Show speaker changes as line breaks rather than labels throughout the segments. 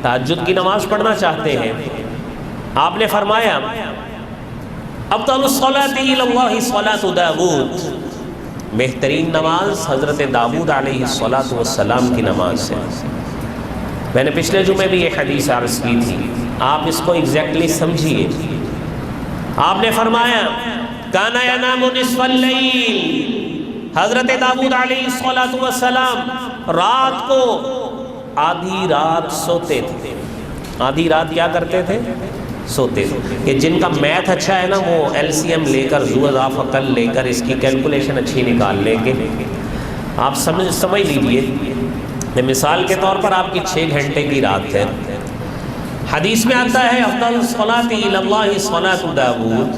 تہجد کی نماز پڑھنا چاہتے ہیں، آپ نے فرمایا افضل الصلاۃ الی اللہ صلاۃ داؤد، بہترین نماز حضرت داؤد علیہ السلام کی نماز ہے۔ میں نے پچھلے جمعے بھی یہ حدیث عرض کی تھی، آپ اس کو ایگزیکٹلی سمجھیے۔ آپ نے فرمایا کان ینام نصف اللیل، حضرت داؤد علیہ السلام رات کو آدھی رات سوتے تھے۔ آدھی رات کیا کرتے تھے؟ سوتے تھے۔ کہ جن کا میتھ اچھا ہے نا وہ ایل سی ایم لے کر ذو اضافہ کل لے کر اس کی کیلکولیشن اچھی نکال لیں گے۔ آپ سمجھ لیجئے، مثال کے طور پر آپ کی 6 گھنٹے کی رات ہے۔ حدیث میں آتا ہے افضل الصلاۃ الی اللہ صلاۃ داؤد،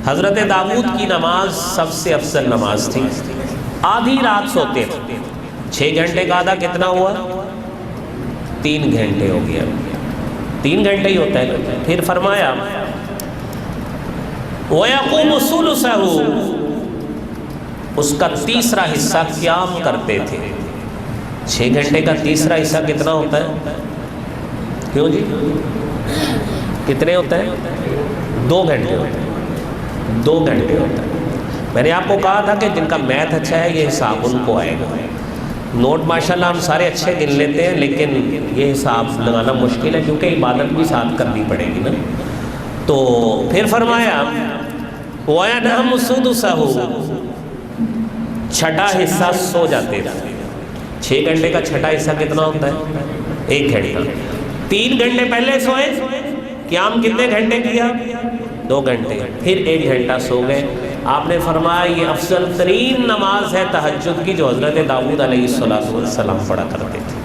حضرت داؤد کی نماز سب سے افضل نماز تھی۔ آدھی رات سوتے تھے، 6 گھنٹے کا آدھا کتنا ہوا؟ 3 گھنٹے ہو گیا، 3 گھنٹے ہی ہوتا ہے۔ پھر فرمایا وَيَقُومُ ثُلُثَهُ، اس کا تیسرا حصہ قیام کرتے تھے۔ 6 گھنٹے کا تیسرا حصہ کتنا ہوتا ہے؟ کیوں جی کتنے ہوتا ہے؟ 2 گھنٹے ہوتا ہے، 2 گھنٹے ہوتا ہے۔ میں نے آپ کو کہا تھا کہ جن کا میتھ اچھا ہے یہ حساب ان کو آئے گا۔ نوٹ ماشاءاللہ ہم سارے اچھے گن لیتے ہیں لیکن یہ حساب لگانا مشکل ہے کیونکہ عبادت بھی ساتھ کرنی پڑے گی نا۔ تو پھر فرمایا وَيَنَامُ سُدُسَهُ، چھٹا حصہ سو جاتے تھے۔ 6 گھنٹے کا چھٹا حصہ کتنا ہوتا ہے؟ 1 گھنٹہ۔ 3 گھنٹے پہلے سوئے، قیام کتنے گھنٹے کیا؟ 2 گھنٹے، پھر 1 گھنٹہ سو گئے۔ آپ نے فرمایا یہ افضل ترین نماز ہے تہجد کی جو حضرت داؤد علیہ السلام پڑھا کرتے تھے۔